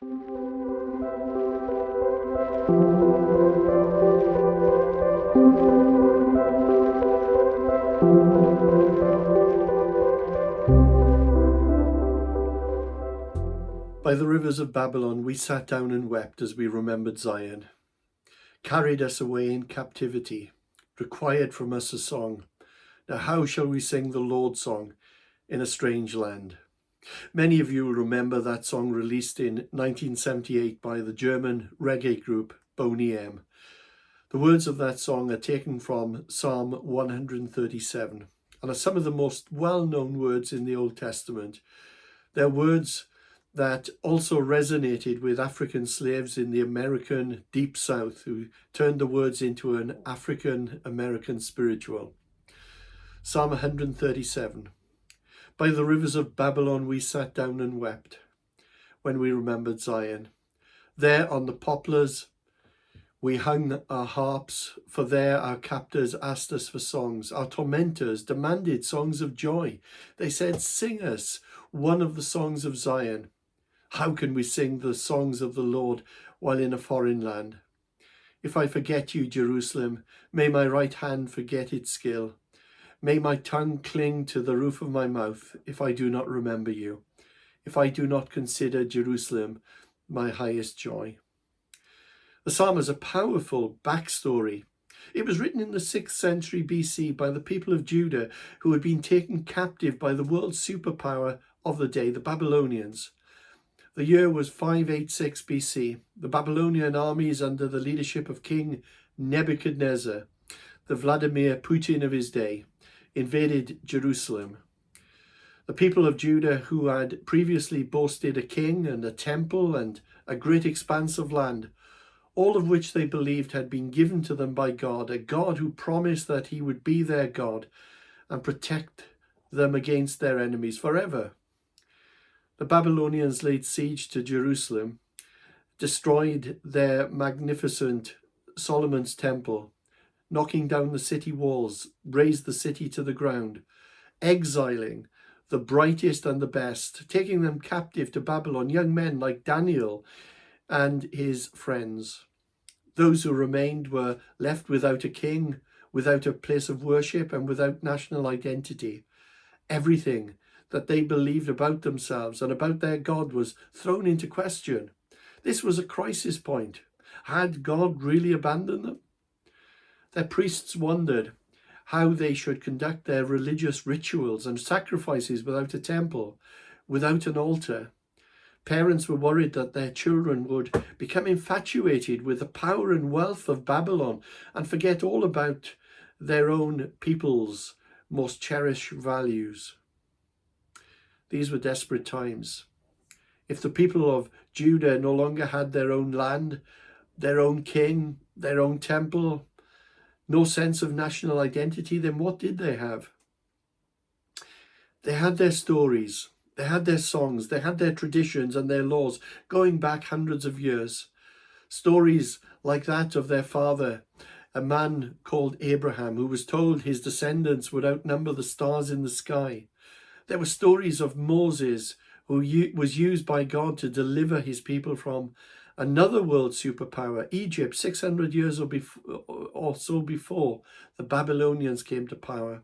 By the rivers of Babylon we sat down and wept as we remembered Zion, carried us away in captivity, required from us a song. Now how shall we sing the Lord's song in a strange land? Many of you will remember that song released in 1978 by the German reggae group Boney M. The words of that song are taken from Psalm 137 and are some of the most well-known words in the Old Testament. They're words that also resonated with African slaves in the American Deep South, who turned the words into an African-American spiritual. Psalm 137. By the rivers of Babylon we sat down and wept when we remembered Zion. There on the poplars we hung our harps, for there our captors asked us for songs. Our tormentors demanded songs of joy. They said, "Sing us one of the songs of Zion." How can we sing the songs of the Lord while in a foreign land? If I forget you, Jerusalem, may my right hand forget its skill. May my tongue cling to the roof of my mouth if I do not remember you, if I do not consider Jerusalem my highest joy. The psalm has a powerful backstory. It was written in the 6th century BC by the people of Judah who had been taken captive by the world superpower of the day, the Babylonians. The year was 586 BC. The Babylonian armies under the leadership of King Nebuchadnezzar, the Vladimir Putin of his day, invaded Jerusalem. The people of Judah, who had previously boasted a king and a temple and a great expanse of land, all of which they believed had been given to them by God, a God who promised that he would be their God and protect them against their enemies forever. The Babylonians laid siege to Jerusalem, destroyed their magnificent Solomon's temple, knocking down the city walls, razed the city to the ground, exiling the brightest and the best, taking them captive to Babylon, young men like Daniel and his friends. Those who remained were left without a king, without a place of worship, and without national identity. Everything that they believed about themselves and about their God was thrown into question. This was a crisis point. Had God really abandoned them? Their priests wondered how they should conduct their religious rituals and sacrifices without a temple, without an altar. Parents were worried that their children would become infatuated with the power and wealth of Babylon and forget all about their own people's most cherished values. These were desperate times. If the people of Judah no longer had their own land, their own king, their own temple, no sense of national identity, then what did they have? They had their stories, they had their songs, they had their traditions and their laws going back hundreds of years. Stories like that of their father, a man called Abraham, who was told his descendants would outnumber the stars in the sky. There were stories of Moses, who was used by God to deliver his people from another world superpower, Egypt, 600 years or so before the Babylonians came to power.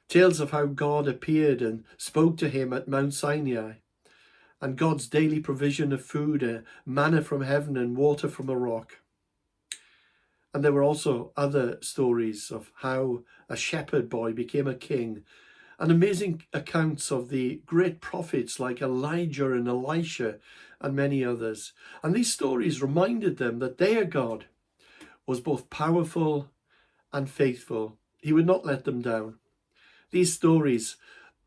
Tales of how God appeared and spoke to him at Mount Sinai, and God's daily provision of food, manna from heaven and water from a rock. And there were also other stories of how a shepherd boy became a king, and amazing accounts of the great prophets like Elijah and Elisha and many others. And these stories reminded them that their God was both powerful and faithful. He would not let them down. These stories,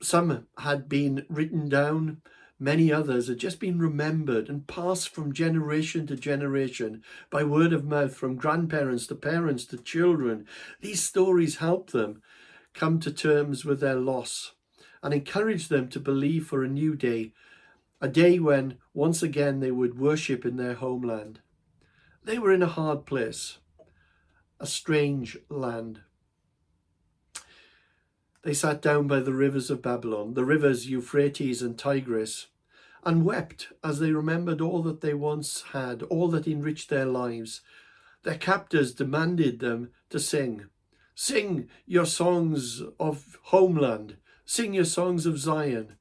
some had been written down, many others had just been remembered and passed from generation to generation by word of mouth, from grandparents to parents to children. These stories helped them come to terms with their loss and encourage them to believe for a new day, a day when once again they would worship in their homeland. They were in a hard place, a strange land. They sat down by the rivers of Babylon, the rivers Euphrates and Tigris, and wept as they remembered all that they once had, all that enriched their lives. Their captors demanded them to sing. Sing your songs of homeland. Sing your songs of Zion.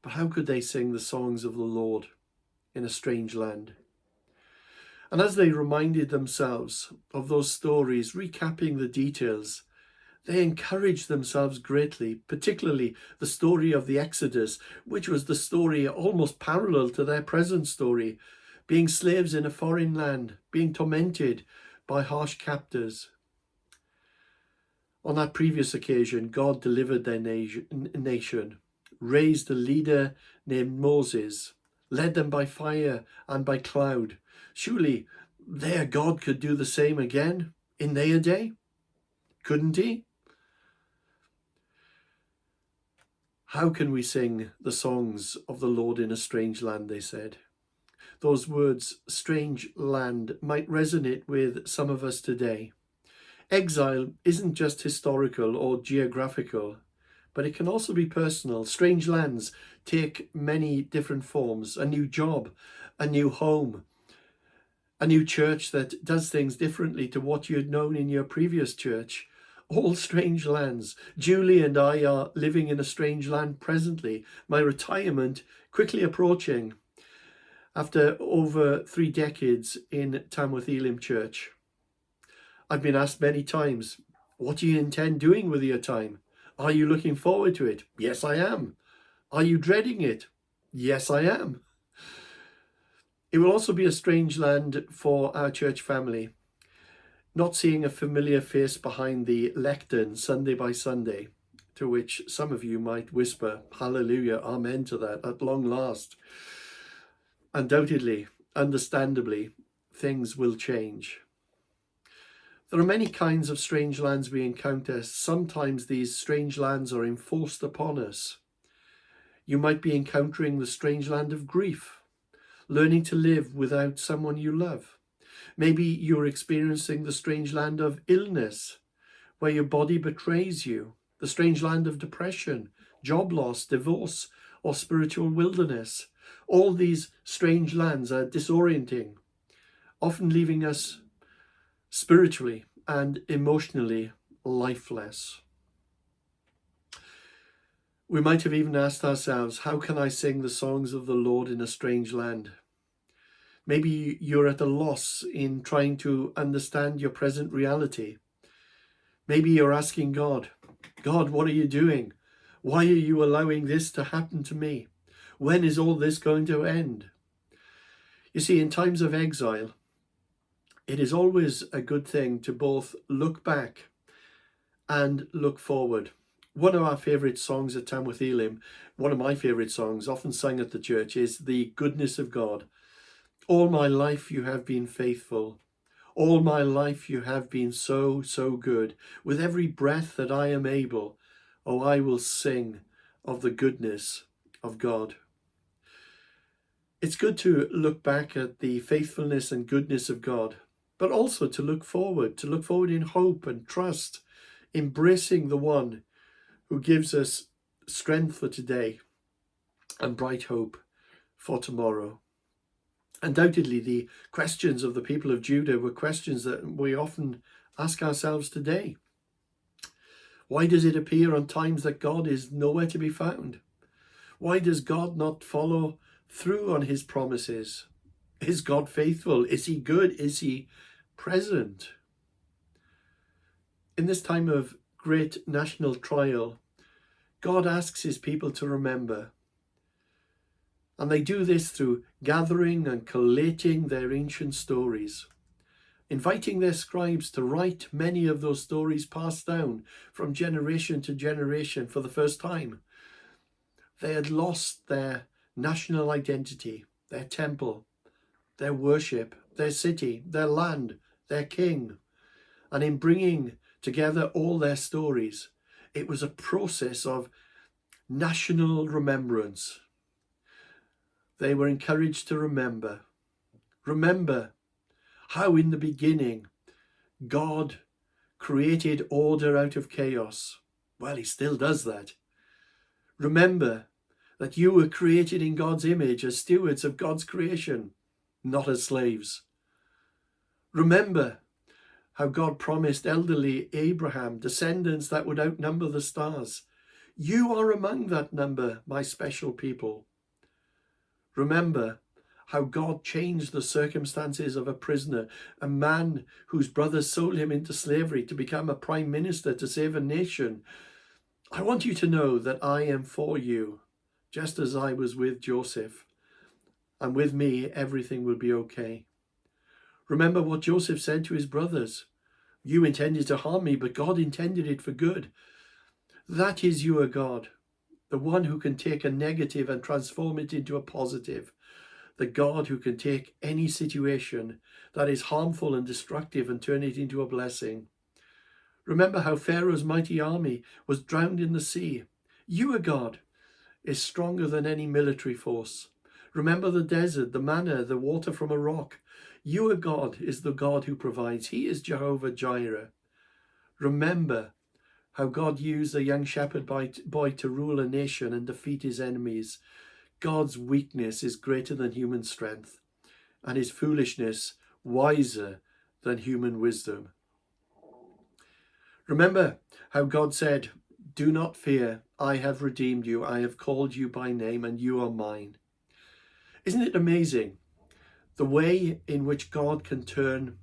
But how could they sing the songs of the Lord in a strange land? And as they reminded themselves of those stories, recapping the details, they encouraged themselves greatly, particularly the story of the Exodus, which was the story almost parallel to their present story, being slaves in a foreign land, being tormented by harsh captors. On that previous occasion, God delivered their nation, raised a leader named Moses, led them by fire and by cloud. Surely their God could do the same again in their day, couldn't he? How can we sing the songs of the Lord in a strange land, they said. Those words, strange land, might resonate with some of us today. Exile isn't just historical or geographical, but it can also be personal. Strange lands take many different forms: a new job, a new home, a new church that does things differently to what you had known in your previous church. All strange lands. Julie and I are living in a strange land presently. My retirement quickly approaching after over 3 decades in Tamworth Elim Church. I've been asked many times, what do you intend doing with your time? Are you looking forward to it? Yes, I am. Are you dreading it? Yes, I am. It will also be a strange land for our church family. Not seeing a familiar face behind the lectern Sunday by Sunday, to which some of you might whisper, hallelujah, amen to that, at long last. Undoubtedly, understandably, things will change. There are many kinds of strange lands we encounter. Sometimes these strange lands are enforced upon us. You might be encountering the strange land of grief, learning to live without someone you love. Maybe you're experiencing the strange land of illness, where your body betrays you, the strange land of depression, job loss, divorce, or spiritual wilderness. All these strange lands are disorienting, often leaving us spiritually and emotionally lifeless. We might have even asked ourselves, how can I sing the songs of the Lord in a strange land? Maybe you're at a loss in trying to understand your present reality. Maybe you're asking God, what are you doing? Why are you allowing this to happen to me? When is all this going to end? You see, in times of exile, it is always a good thing to both look back and look forward. One of our favourite songs at Tamworth Elim, one of my favourite songs, often sung at the church, is The Goodness of God. All my life you have been faithful. All my life you have been so, so good. With every breath that I am able, oh, I will sing of the goodness of God. It's good to look back at the faithfulness and goodness of God, but also to look forward in hope and trust, embracing the one who gives us strength for today and bright hope for tomorrow. Undoubtedly, the questions of the people of Judah were questions that we often ask ourselves today. Why does it appear on times that God is nowhere to be found? Why does God not follow through on his promises? Is God faithful? Is he good? Is he present? In this time of great national trial, God asks his people to remember. And they do this through gathering and collating their ancient stories, inviting their scribes to write many of those stories passed down from generation to generation for the first time. They had lost their national identity, their temple, their worship, their city, their land, their king. And in bringing together all their stories, it was a process of national remembrance. They were encouraged to remember how in the beginning God created order out of chaos. Well, he still does that. Remember that you were created in God's image as stewards of God's creation, not as slaves. Remember how God promised elderly Abraham descendants that would outnumber the stars. You are among that number, my special people. Remember how God changed the circumstances of a prisoner, a man whose brothers sold him into slavery, to become a prime minister to save a nation. I want you to know that I am for you, just as I was with Joseph. And with me, everything will be okay. Remember what Joseph said to his brothers. You intended to harm me, but God intended it for good. That is your God, the one who can take a negative and transform it into a positive. The God who can take any situation that is harmful and destructive and turn it into a blessing. Remember how Pharaoh's mighty army was drowned in the sea. Your God is stronger than any military force. Remember the desert, the manna, the water from a rock. Your God is the God who provides. He is Jehovah Jireh. Remember how God used a young shepherd boy to rule a nation and defeat his enemies. God's weakness is greater than human strength, and his foolishness wiser than human wisdom. Remember how God said, do not fear, I have redeemed you, I have called you by name, and you are mine. Isn't it amazing the way in which God can turn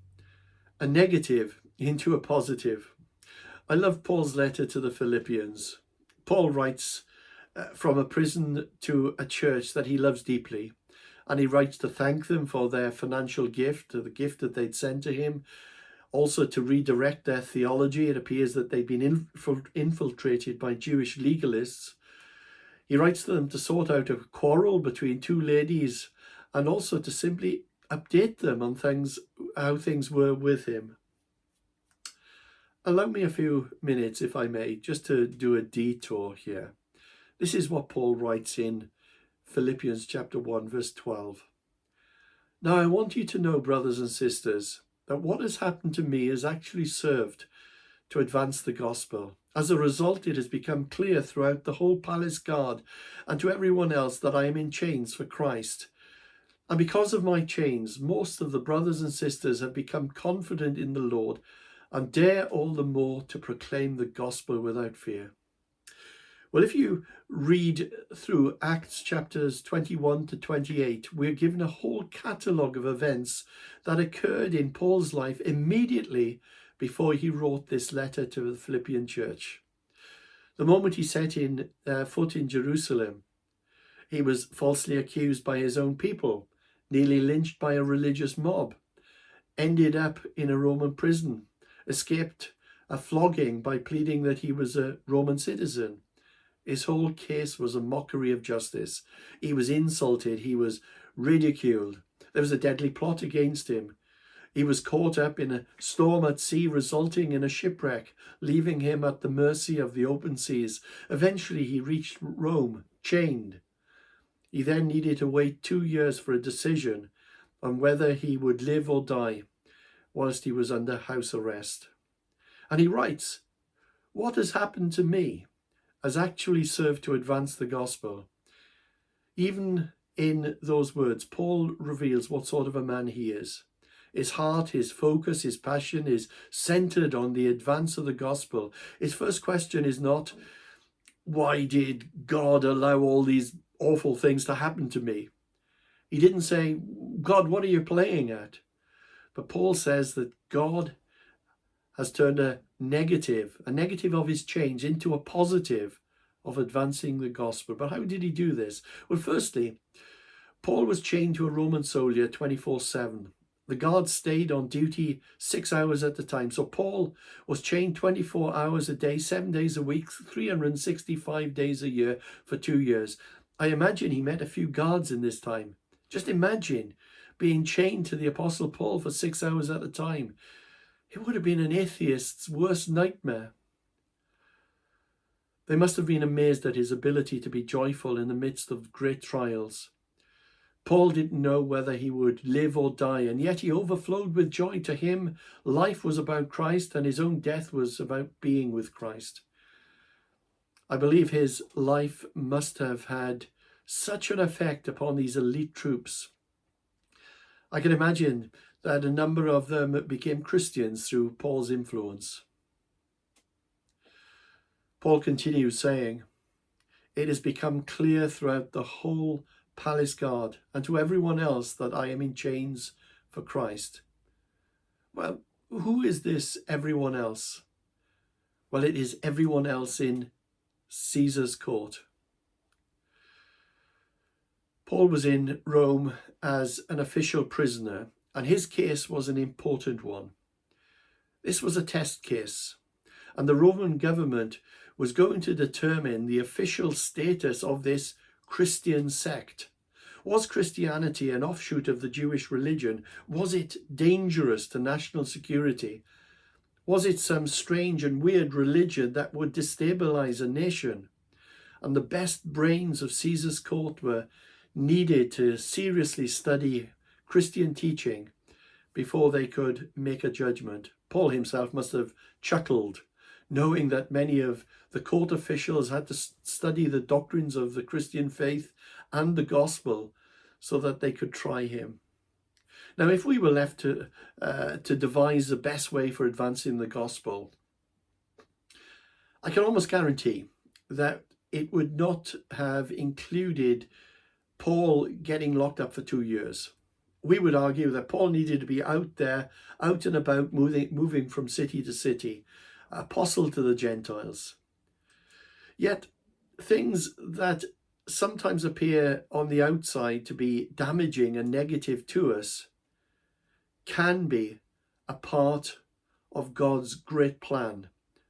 a negative into a positive? I love Paul's letter to the Philippians. Paul writes from a prison to a church that he loves deeply, and he writes to thank them for their financial gift, the gift that they'd sent to him, also to redirect their theology. It appears that they'd been infiltrated by Jewish legalists. He writes to them to sort out a quarrel between two ladies, and also to simply update them on how things were with him. Allow me a few minutes, if I may, just to do a detour here. This is what Paul writes in Philippians chapter 1, verse 12. Now I want you to know, brothers and sisters, that what has happened to me has actually served to advance the gospel. As a result, it has become clear throughout the whole palace guard and to everyone else that I am in chains for Christ. And because of my chains, most of the brothers and sisters have become confident in the Lord and dare all the more to proclaim the gospel without fear. Well, if you read through Acts chapters 21 to 28, we're given a whole catalogue of events that occurred in Paul's life immediately before he wrote this letter to the Philippian church. The moment he set foot in Jerusalem, he was falsely accused by his own people, nearly lynched by a religious mob, ended up in a Roman prison, escaped a flogging by pleading that he was a Roman citizen. His whole case was a mockery of justice. He was insulted. He was ridiculed. There was a deadly plot against him. He was caught up in a storm at sea, resulting in a shipwreck, leaving him at the mercy of the open seas. Eventually, he reached Rome, chained. He then needed to wait 2 years for a decision on whether he would live or die whilst he was under house arrest. And he writes, what has happened to me has actually served to advance the gospel. Even in those words, Paul reveals what sort of a man he is. His heart, his focus, his passion is centered on the advance of the gospel. His first question is not, why did God allow all these awful things to happen to me? He didn't say, God, what are you playing at? But Paul says that God has turned a negative of his change into a positive of advancing the gospel. But how did he do this? Well, firstly, Paul was chained to a Roman soldier 24/7. The guards stayed on duty 6 hours at a time. So Paul was chained 24 hours a day, 7 days a week, 365 days a year for 2 years. I imagine he met a few guards in this time. Just imagine being chained to the Apostle Paul for 6 hours at a time. It would have been an atheist's worst nightmare. They must have been amazed at his ability to be joyful in the midst of great trials. Paul didn't know whether he would live or die, and yet he overflowed with joy. To him, life was about Christ, and his own death was about being with Christ. I believe his life must have had such an effect upon these elite troops. I can imagine that a number of them became Christians through Paul's influence. Paul continues saying, "It has become clear throughout the whole palace guard and to everyone else that I am in chains for Christ." Well, who is this everyone else? Well, it is everyone else in Caesar's court. Paul was in Rome as an official prisoner, and his case was an important one. This was a test case, and the Roman government was going to determine the official status of this Christian sect. Was Christianity an offshoot of the Jewish religion? Was it dangerous to national security? Was it some strange and weird religion that would destabilize a nation? And the best brains of Caesar's court were needed to seriously study Christian teaching before they could make a judgment. Paul himself must have chuckled, knowing that many of the court officials had to study the doctrines of the Christian faith and the gospel so that they could try him. Now, if we were left to devise the best way for advancing the gospel, I can almost guarantee that it would not have included Paul getting locked up for 2 years. We would argue that Paul needed to be out there, out and about, moving from city to city, apostle to the Gentiles. Yet things that sometimes appear on the outside to be damaging and negative to us can be a part of God's great plan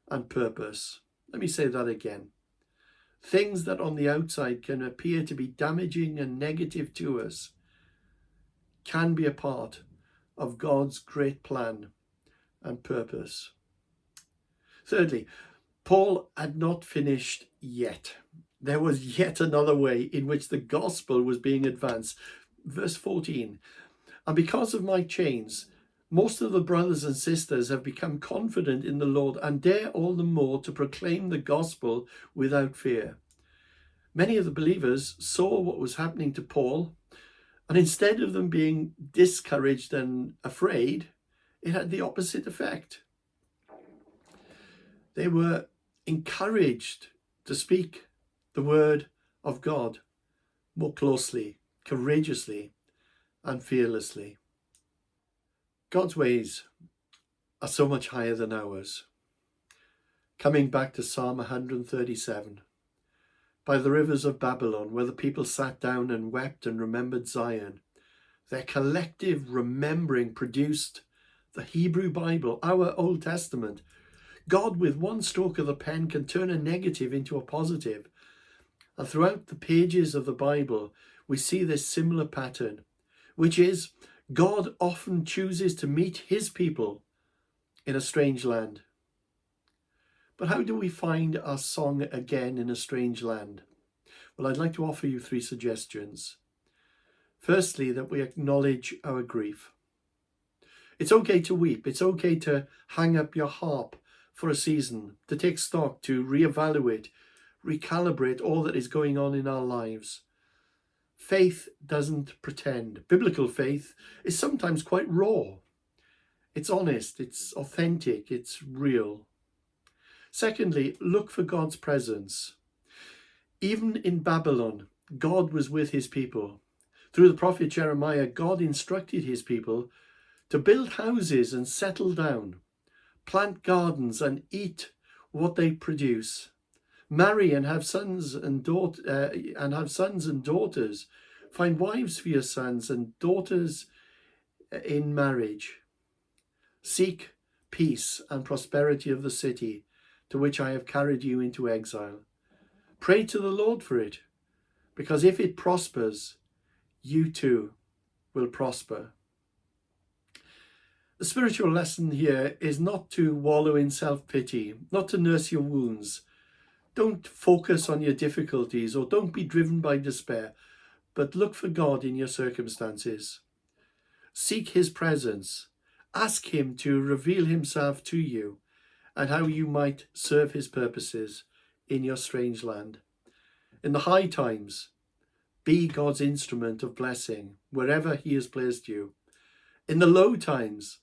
and purpose. Let me say that again. Things that on the outside can appear to be damaging and negative to us can be a part of God's great plan and purpose. Thirdly, Paul had not finished yet. There was yet another way in which the gospel was being advanced. Verse 14, "And because of my chains, most of the brothers and sisters have become confident in the Lord and dare all the more to proclaim the gospel without fear." Many of the believers saw what was happening to Paul, and instead of them being discouraged and afraid, it had the opposite effect. They were encouraged to speak the word of God more closely, courageously, and fearlessly. God's ways are so much higher than ours. Coming back to Psalm 137, "By the rivers of Babylon, where the people sat down and wept and remembered Zion," their collective remembering produced the Hebrew Bible, our Old Testament. God, with one stroke of the pen, can turn a negative into a positive. And throughout the pages of the Bible, we see this similar pattern, which is God often chooses to meet his people in a strange land. But how do we find our song again in a strange land? Well, I'd like to offer you 3 suggestions. Firstly, that we acknowledge our grief. It's okay to weep. It's okay to hang up your harp for a season, to take stock, to reevaluate, recalibrate all that is going on in our lives. Faith doesn't pretend. Biblical faith is sometimes quite raw. It's honest, it's authentic, it's real. Secondly, look for God's presence. Even in Babylon, God was with his people. Through the prophet Jeremiah, God instructed his people to build houses and settle down, plant gardens and eat what they produce, marry and have sons and daughters, find wives for your sons and daughters in marriage. Seek peace and prosperity of the city to which I have carried you into exile. Pray to the Lord for it, because if it prospers, you too will prosper. The spiritual lesson here is not to wallow in self-pity, not to nurse your wounds. Don't focus on your difficulties or don't be driven by despair, but look for God in your circumstances. Seek his presence. Ask him to reveal himself to you and how you might serve his purposes in your strange land. In the high times, Be God's instrument of blessing wherever he has placed you. In the low times,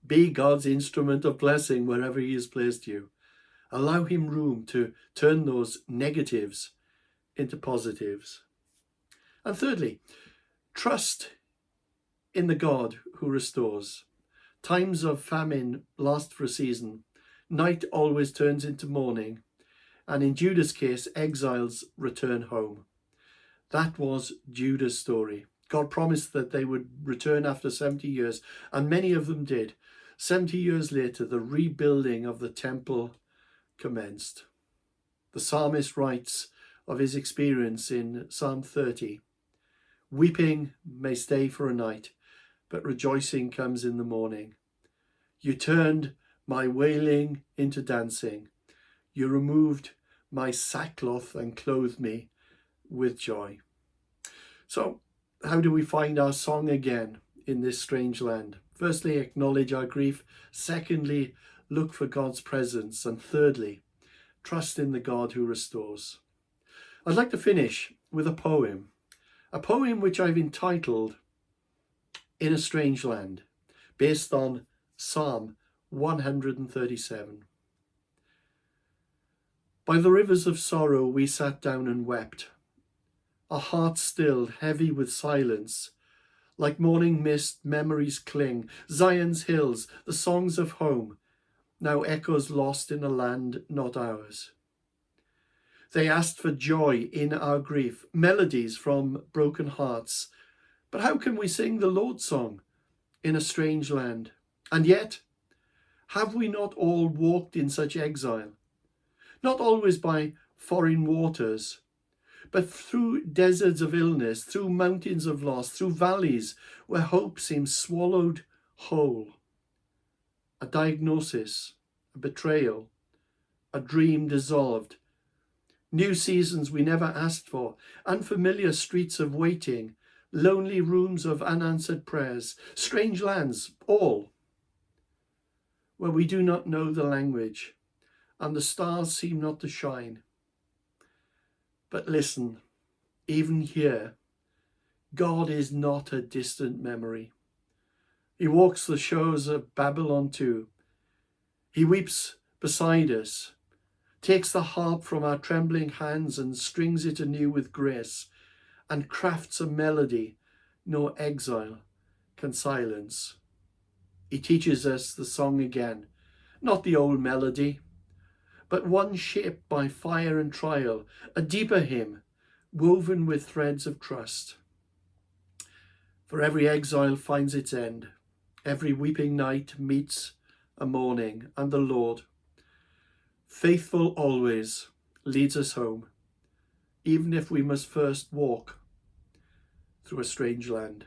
be God's instrument of blessing wherever he has placed you. Allow him room to turn those negatives into positives. And thirdly, trust in the God who restores. Times of famine last for a season. Night always turns into morning. And in Judah's case, exiles return home. That was Judah's story. God promised that they would return after 70 years, and many of them did. 70 years later, the rebuilding of the temple commenced. The psalmist writes of his experience in Psalm 30. Weeping may stay for a night, but rejoicing comes in the morning. You turned my wailing into dancing. You removed my sackcloth and clothed me with joy. So, how do we find our song again in this strange land? Firstly, acknowledge our grief. Secondly, look for God's presence. And thirdly, trust in the God who restores. I'd like to finish with a poem which I've entitled In a Strange Land, based on Psalm 137. By the rivers of sorrow we sat down and wept, our hearts stilled, heavy with silence. Like morning mist, memories cling, Zion's hills, the songs of home, now echoes lost in a land not ours. They asked for joy in our grief, melodies from broken hearts. But how can we sing the Lord's song in a strange land? And yet, have we not all walked in such exile? Not always by foreign waters, but through deserts of illness, through mountains of loss, through valleys where hope seems swallowed whole. A diagnosis, a betrayal, a dream dissolved, new seasons we never asked for, unfamiliar streets of waiting, lonely rooms of unanswered prayers, strange lands, all, where we do not know the language, and the stars seem not to shine. But listen, even here, God is not a distant memory. He walks the shores of Babylon too. He weeps beside us, takes the harp from our trembling hands and strings it anew with grace, and crafts a melody no exile can silence. He teaches us the song again, not the old melody, but one shaped by fire and trial, a deeper hymn, woven with threads of trust. For every exile finds its end, every weeping night meets a morning, and the Lord, faithful always, leads us home, even if we must first walk through a strange land.